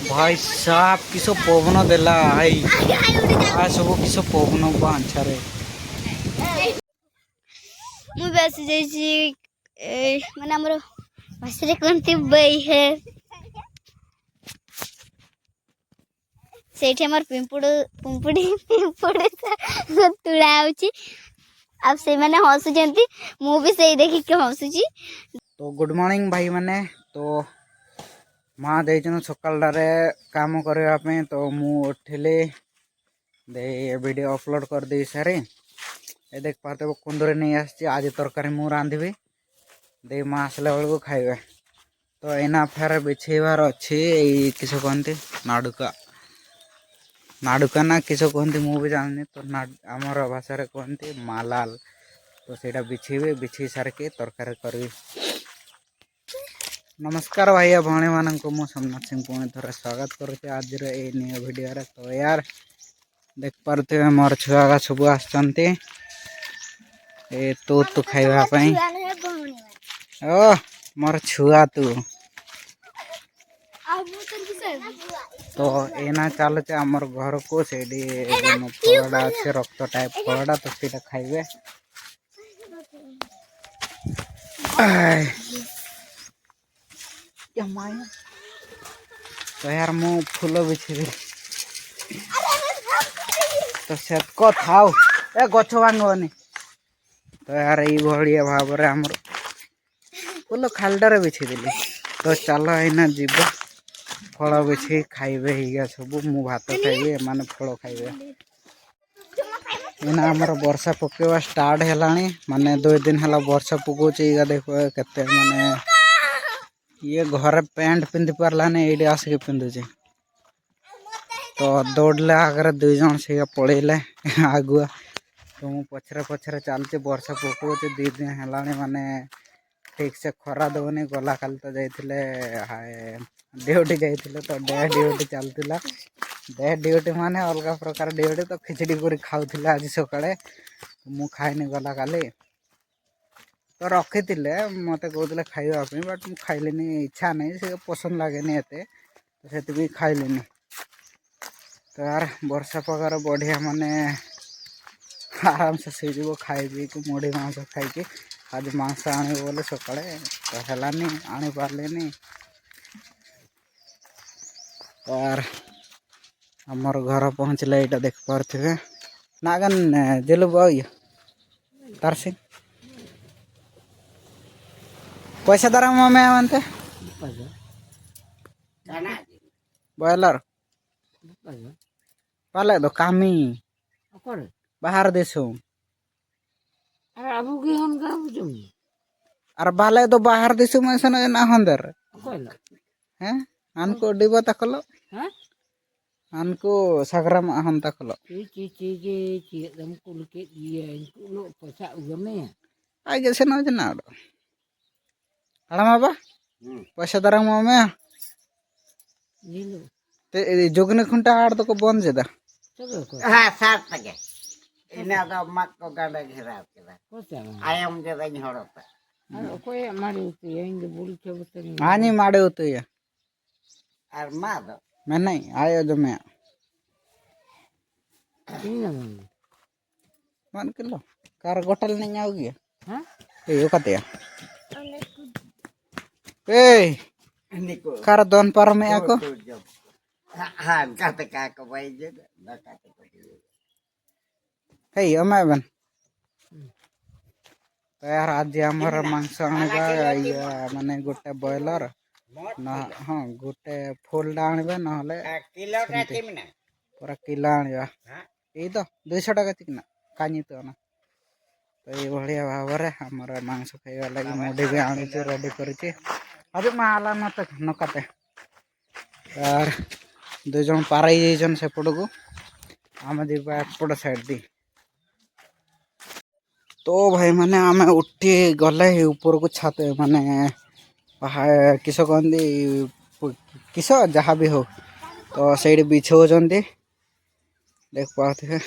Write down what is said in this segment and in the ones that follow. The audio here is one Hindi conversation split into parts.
भाई साहब किस पवन देला भाई सब किस पवन बांछारे मु बस जैसी माने हमर भाषा कोनती बई है सेठी हमर पिंपुड़ पिंपुड़ी पिंपुड़ी तुड़ा होची अब से माने हसुचंती मु भी सही देखि के हसुची। तो गुड मॉर्निंग भाई माने तो माँ देचन सकाळटारे काम करने तो मु उठिली दे वीडियो अपलोड कर दे सारे ए देख पाते कुंदरी नहीं आसी आज तरकारी मु रांधि दे माँ आसला बेलू खाइबे तो एना फेर बिछेबार अच्छी किस कहते नाडुका नाडुका ना किस कहते मु भी जानी तो आमर भाषा कहते मालाल तो सेटा बिछेबे बिछे सारिके तरकारी करी। नमस्कार भाई भौणी मान को मु सोमनाथ सिंह पुणी थोड़ा स्वागत करुचे आज नया वीडियो रे। तो यार देख पारे मोर छुआ सब आसते तू खाइबा ओ मोर छुआ तू तो एना चलुचे आमर घर को से फलड़ा अच्छे रक्त टाइप फलड़ा तो सीटा खाइबे। तो यार मु फूल बिछे तो से थाउ ए गछ भांगनी तो यार ये भाव में आमर फूल खालटारे बिछेदेली तो चल एना जीव फल बिछे खाइबे हिगा सब मु भात खाइबे माने फल खाइबे। एना आमर वर्षा पकेवा स्टार्ट हेलानी माने 2 दिन हला वर्षा पकोचे इगा देखो केते माने ये घर पैंट पिंधि पारलानी ये आसिक पिंधुचे तो दौड़ले आगे 2 जन से पड़ेले आगुआ तो मु पछरे पछरे चलचे वर्षा पकोचे 2 दिन हेलानी माने ठीक से खरा दौनी गला काल तो जाइथिले ड्यूटी जाइथिले तो डे ड्यूटी चलतिला डे ड्यूटी माने अलग प्रकार ड्यूटी तो खिचड़ी पूरी खाउथिले आज सकाळे मु खाइनी गला काली तो रखी मत कहते खावाई बट मुझे खाइली इच्छा नहीं से पसंद लगे एत तो से खाइली तो यार वर्षा पगार बढ़िया माने आराम से सीजब खाई पी कि मुढ़ी मांस खाई आज मांस आने बोले सका तो हेलानी आनी पार्ली तो यार आमर घर पहुँचले यहाँ देख पारे नागन जेलु बाई तार सिंह पैसा दारा मम्मी आमंते बॉयलर पाले तो कामी बाहर देशो अरे बाले तो बाहर देशो में सन ना हंदर हैं अनको डिबा तकलो अनको सगराम हम तकलो आई जैसे ना जना हड़ामा बा पैसा दारा मम्मी ते जोगने खुंटा आड़ तो को बंद जेदा हाँ सात तक इन्हें तो मक को गाड़ा घेरा के आयम जे नहीं होता कोई मारे उते यंगे बोल के बते आनी मारे उते या और मार दो मैं नहीं आयो जो मैं मन किलो कार गोटल नहीं आओ गया हां ये कते या ए कार दोन पर में आको हाँ कहते का को भाई जे ना कहते को हे अमे बन तो यार आज आमर मांस आनबा माने गोटे बॉयलर ना हाँ गोटे फुल आनबे ना किलो का किमना पूरा किलो आनबा ये तो 200 टका चिकना कानी तो ना तो ये बढ़िया भाव रे हमर मांस खाइबा लागि मुडी भी आनी छ रेडी करछि आज माला न त नकाते यार 2 जन पाराई जन सेपड़ को आम जीवा एपट साइड दी तो भाई माने आम उठी गले ऊपर को छात माने किस कहते किस जहाँ भी हो तो सही बिछौंती देख पाते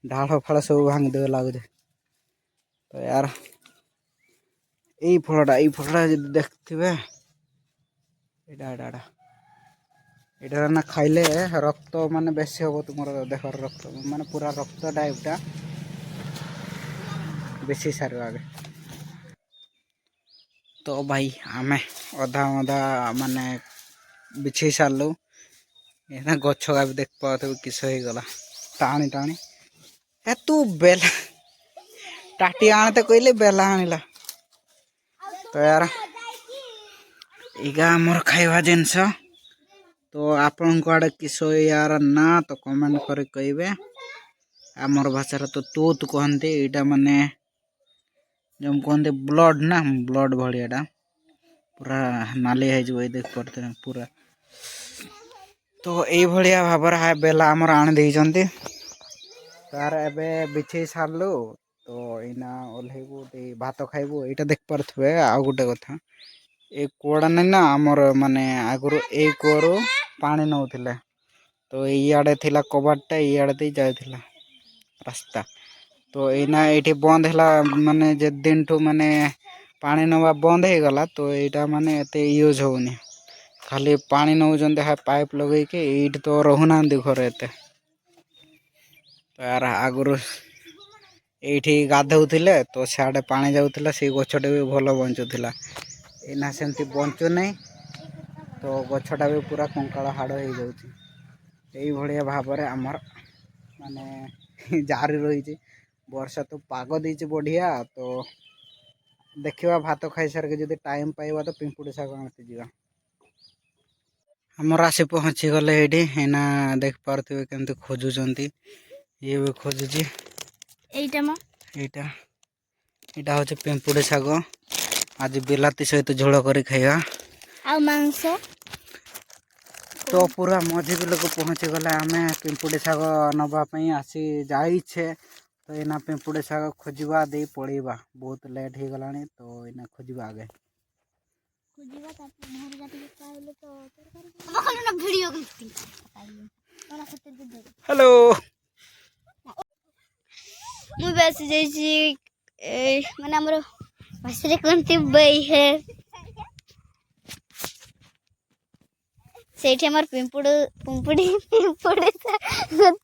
ढाल फाड़ सब भांग दे लगे तो यार यही फलटा देखते ଏଇଟା ନା ଖାଇଲେ ରକ୍ତ ମାନେ ବେଶୀ ହବ ତୁମର ଦେହର ରକ୍ତ ମାନେ ପୁରା ରକ୍ତ ଟାଇପଟା ବେଶୀ ସାରିବ ଆଗେ। ତ ଭାଇ ଆମେ ଅଧା ଅଧା ମାନେ ବିଛେଇ ସାରିଲୁ। ଏନା ଗଛ ବି ଦେଖିପାରୁଥିବୁ କିସ ହେଇଗଲା ଟାଣି ଟାଣି। ଏ ତୁ ବେଲା ଟାଟି ଆଣତେ କହିଲେ ବେଲା ଆଣିଲା। ତ ୟାର ଏଇଗା ଆମର ଖାଇବା ଜିନିଷ। ତ ଆପଣଙ୍କ ଆଡ଼େ କିସ ୟାର ନା ତ କମେଣ୍ଟ କରି କହିବେ। ଆମର ଭାଷାରେ ତ ତୁତ୍ କୁହନ୍ତି। ଏଇଟା ମାନେ ଯେଉଁ କୁହନ୍ତି ବ୍ଲଡ଼ ନା ବ୍ଲଡ଼ ଭଳିଆଟା ପୁରା ନାଲି ହେଇଯିବ ଏଇ ଦେଖିପାରୁଥିବେ ପୁରା। ତ ଏଇଭଳିଆ ଭାବରେ ବେଲା ଆମର ଆଣି ଦେଇଛନ୍ତି। ତାର ଏବେ ବିଛେଇ ସାରିଲୁ। ତ ଏଇନା ଓହ୍ଲେଇବୁ ଭାତ ଖାଇବୁ। ଏଇଟା ଦେଖିପାରୁଥିବେ ଆଉ ଗୋଟେ କଥା ଏଇ କୂଅଟା ନାଇଁ ନା ଆମର ମାନେ ଆଗରୁ ଏଇ କୂଅରୁ ପାଣି ନଉଥିଲେ। ତ ଇଆଡ଼େ ଥିଲା କବାଟଟା ଇଆଡ଼େ ଦେଇ ଯାଉଥିଲା ରାସ୍ତା। ତ ଏଇନା ଏଇଠି ବନ୍ଦ ହେଲା ମାନେ ଯେ ଦିନଠୁ ମାନେ ପାଣି ନେବା ବନ୍ଦ ହେଇଗଲା। ତ ଏଇଟା ମାନେ ଏତେ ୟୁଜ୍ ହେଉନି। ଖାଲି ପାଣି ନେଉଛନ୍ତି ପାଇପ୍ ଲଗେଇକି। ଏଇଠି ତ ରହୁନାହାନ୍ତି ଘରେ ଏତେ। ତାର ଆଗରୁ ଏଇଠି ଗାଧଉଥିଲେ ତ ସିଆଡ଼େ ପାଣି ଯାଉଥିଲା। ସେଇ ଗଛଟା ବି ଭଲ ବଞ୍ଚୁଥିଲା। ଏଇନା ସେମିତି ବଞ୍ଚୁନାହିଁ। ତ ଗଛଟା ବି ପୁରା କଙ୍କାଳ ହାଡ଼ ହେଇଯାଉଛି। ଏଇଭଳିଆ ଭାବରେ ଆମର ମାନେ ଜାରି ରହିଛି। ବର୍ଷା ତ ପାଗ ଦେଇଛି ବଢ଼ିଆ। ତ ଦେଖିବା ଭାତ ଖାଇସାରିକି ଯଦି ଟାଇମ୍ ପାଇବା ତ ପିମ୍ପୁଡ଼ି ଶାଗ ଆଣିତେ ଯିବା। ଆମର ଆସି ପହଞ୍ଚିଗଲେ ଏଇଠି। ଏଇନା ଦେଖିପାରୁଥିବେ କେମିତି ଖୋଜୁଛନ୍ତି। ଇଏ ବି ଖୋଜୁଛି। ଏଇଟା ଏଇଟା ହେଉଛି ପିମ୍ପୁଡ଼ି ଶାଗ। ଆଜି ବିଲାତି ସହିତ ଝୋଳ କରି ଖାଇବା। ଆଉ ମାଂସ ତ ପୁରା ମଝି ବିଲକୁ ପହଞ୍ଚିଗଲେ ଆମେ ପିମ୍ପୁଡ଼ି ଶାଗ ନେବା ପାଇଁ ଆସି ଯାଇଛେ। ତ ଏଇନା ପିମ୍ପୁଡ଼ି ଶାଗ ଖୋଜିବା ଦେଇ ପଳେଇବା। ବହୁତ ଲେଟ୍ ହେଇଗଲାଣି। ତ ଏଇନା ଖୋଜିବା ଆଗେ। ହ୍ୟାଲୋ ମୁଁ ବି ଆସି ଯାଇଛି ମାନେ ଆମର ଭାଷାରେ କୁହନ୍ତି ବୈହେ। ସେଇଠି ଆମର ପିମ୍ପୁଡ଼ି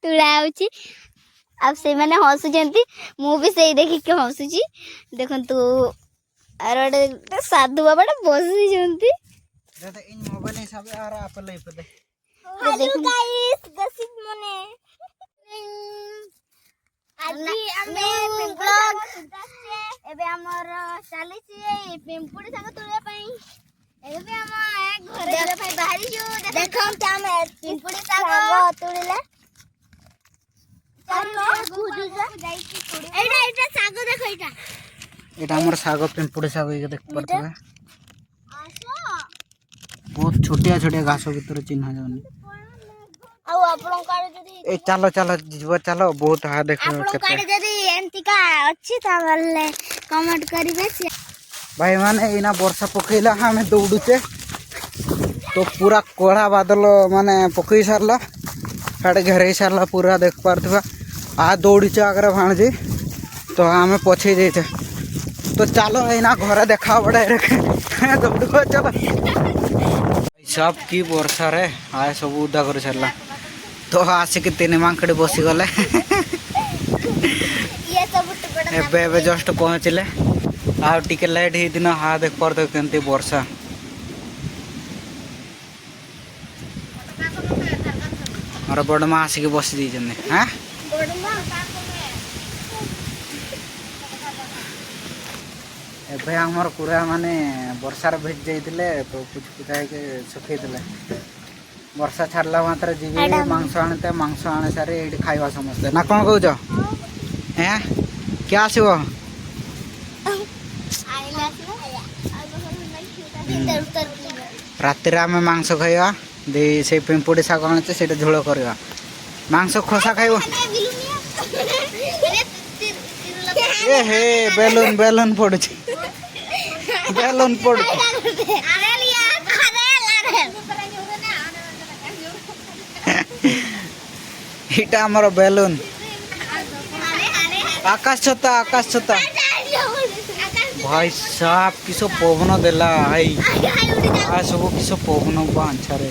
ତୁଳା ହେଉଛି। ଆଉ ସେମାନେ ହସୁଛନ୍ତି। ମୁଁ ବି ସେଇ ଦେଖିକି ହସୁଛି। ଦେଖନ୍ତୁ ଆର ଗୋଟେ ସାଧୁ ବାବାଟା ବସିଛନ୍ତି। ଏବେ ଆମର ଚାଲିଛି ପିମ୍ପୁଡ଼ି ଶାଗ ତୋଳିବା ପାଇଁ। ଏବେ ଆମ ଘରେ ପାଇଁ ବାହାରିଛୁ। ଦେଖନ୍ତୁ ଆମେ ପିମ୍ପୁଡ଼ି ଶାଗ ତୋଳିଲେ ଏଇଟା ଶାଗ ଦେଖ। ଏଇଟା ଆମର ଶାଗ ପିମ୍ପୁଡ଼ି ଶାଗ ଦେଖିପାରୁଥିବେ। ବହୁତ ଛୋଟିଆ ଛୋଟିଆ ଘାସ ଭିତରେ ଚିହ୍ନା ଯାଉନି। ଆଉ ଆପଣଙ୍କ ଆଡେ ଯଦି ଏ ଚାଲ ଚାଲ ଯିବ ଚାଲ ବହୁତ ଦେଖ ଆପଣଙ୍କ ଆଡେ ଯଦି ଏମିତିକା ଅଛି ତାହେଲେ କମେଣ୍ଟ କରିବେ। ଭାଇ ମାନେ ଏଇନା ବର୍ଷା ପକେଇଲା ଆମେ ଦୌଡୁଛେ। ତ ପୁରା କଳା ବାଦଲ ମାନେ ପକେଇ ସାରିଲା। ସାଡ଼େ ଘେରେଇ ସାରିଲା ପୁରା ଦେଖିପାରୁଥିବା। ଦୌଡ଼ିଛେ ଆଗରେ ଭାଣୁଛି। ତ ଆମେ ପଛେଇ ଯାଇଛେ। ତ ଚାଲ ଏଇନା ଘରେ ଦେଖା ହବ ଡାଇରେକ୍ଟ। ଦୌଡୁକ ଚାଲ। ସବ କି ବର୍ଷାରେ ସବୁ ଉଦା କରି ସାରିଲା। ତ ଆସିକି ତିନି ମାଙ୍କଡି ବସିଗଲେ। ଏବେ ଜଷ୍ଟ ପହଞ୍ଚିଲେ। ଆଉ ଟିକେ ଲେଟ୍ ହେଇଦିନ ଦେଖିପାରୁଥିବେ କେମିତି ବର୍ଷା। ମୋର ବଡ଼ ମା ଆସିକି ବସି ଦେଇଛନ୍ତି। ଏବେ ଆମର ପୁରା ମାନେ ବର୍ଷାରେ ଭିଜି ଯାଇଥିଲେ। ତ ପୁଚି ପୁଚା ହେଇକି ଶୁଖେଇଥିଲେ। ବର୍ଷା ଛାଡ଼ିଲା ମାତ୍ରେ ଯିବି ମାଂସ ଆଣିତେ। ମାଂସ ଆଣି ସାରି ଏଇଠି ଖାଇବା ସମସ୍ତେ। ନା କ'ଣ କହୁଛ? କିଏ ଆସିବ? ରାତିରେ ଆମେ ମାଂସ ଖାଇବା। ସେଇ ପିମ୍ପୁଡ଼ି ଶାଗ ଆଣିଛେ ସେଇଟା ଝୋଳ କରିବା। ମାଂସ ଖୋସା ଖାଇବ। ଏ ହେ ବେଲୁନ ପଡୁଛି। ବେଲୁନ ପଡୁଛି। ଏଇଟା ଆମର ବେଲୁନ। ଆକାଶ ଛତା। ଭାଇ ସାପ କିସ ପବନ ଦେଲା। ସବୁ କିସ ପବନ ବାଞ୍ଛାରେ।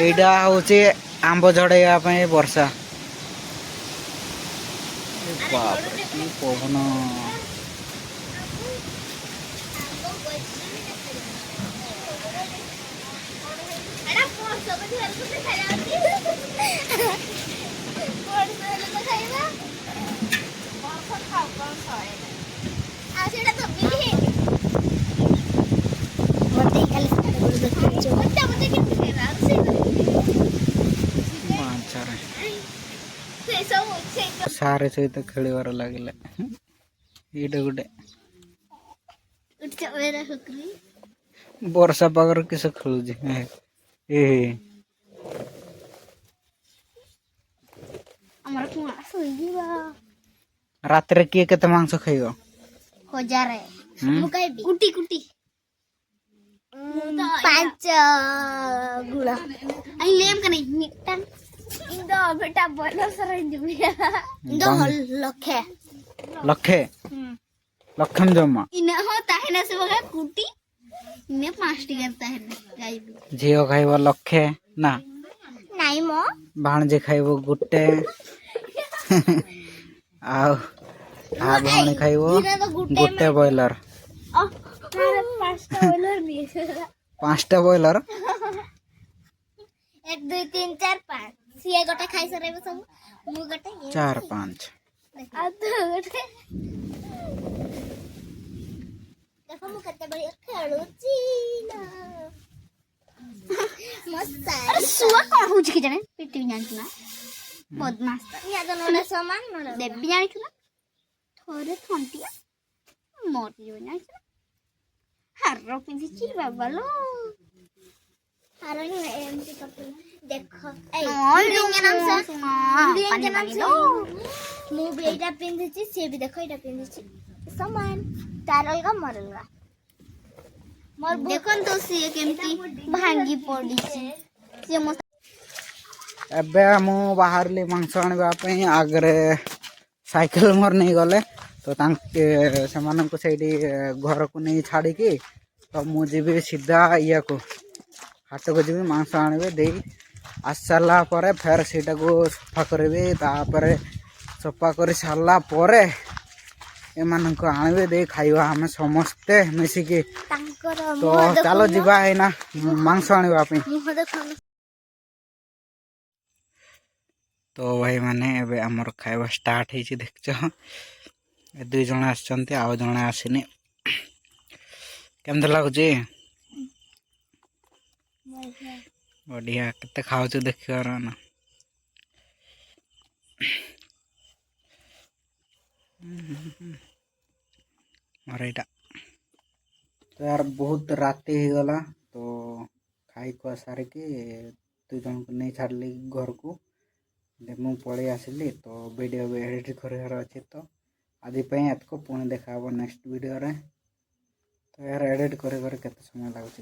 ଏଇଟା ହଉଛି ଆମ୍ବ ଝଡ଼େଇବା ପାଇଁ ବର୍ଷା। ବାପରେ କି ପବନ। ବାଞ୍ଛାରେ ସାରେ ସହିତ ଖେଳିବାର ଲାଗିଲା। ଏଇଟା ଗୋଟେ ବର୍ଷା ପାଗରେ କିସ ଖେଳୁଛି ଏ ରାତିରେ କିଏ କେତେ ମାଂସ ଖାଇବ? 1000 କୁଟି କୁଟି 5 ଗୁଳା ଆଇ ଲେମ୍ କନି ମିଟन ଇndo ବେଟା ବଲ ସର ଇndo ଲକ୍ଷେ ଲକ୍ଷେ ଲକ୍ଷମ ଜମା ଇନେ हो ताहेना से बगा कुटी इने 5 टी करता है गाइब ଝିଅ ଖାଇବ ଲକ୍ଷେ ନା ନାଇଁ ମो ଭାଣଜୀ ଖାଇବ ଗୋଟେ ଆଉ ଆ ଭଉଣୀ ଖାଇବ ଗୋଟେ ବ୍ରଏଲର। 5टा बॉयलर भी 5ଟା ବ୍ରଏଲର 1 2 3 4 5 सिए गोटे खाई सरेबे सब मु गोटे 4 5 आ तो गोटे देखो मु कते बड़ी खेलुची ना मस्त अरे सुआ कोन होची कि जाने पिटी जानछु ना बदमाश या तो नोडा सामान नोडा देबी जानछु ना थोरे थंटिया मोर जो जानछु हारो पिंची बाबा लो हारो नि एमटी करते देखो ए वीडियो के नाम से वीडियो के नाम से मु भी एटा पिंची से भी देखो एटा पिंची समान तारलगा मरलगा मोर देखन तो से केमती भांगी पड़ी से मो एबे मु बाहरली मांस आनिबा ପାଇଁ आगरे साइकेल मोर नहीं गले तो तांके सेमानन को सेडी घर को नहीं छाड़ी की तो मु जीबी सीधा इया को हाट को जीबी मांस आनिबे देई आसला परे फेर सेटा को सफा करबे तापरे सफा कर सारला परे एमान को आनिबे दे खाइबा हमें समस्ते मिसी की तो चलो जीवा है ना मांस आनिबा ପାଇଁ। तो भाई माने एबे हमर खाइबा स्टार्ट हेची देखछ ए 2 जण आछंती आ जण आसिनी केमते लागुची बढ़िया केते खाउछ देखिबार ना मरेटा तो यार बहुत राति ही गला तो खाई को सारे के 2 जण को नहीं छाड़ली घर को मु पड़े आसिली तो वीडियो भी एडिट करार अच्छे तो आदि एतको पुणी देखा नेक्स्ट वीडियो रे तो यार एडिट कर केते समय लागुची।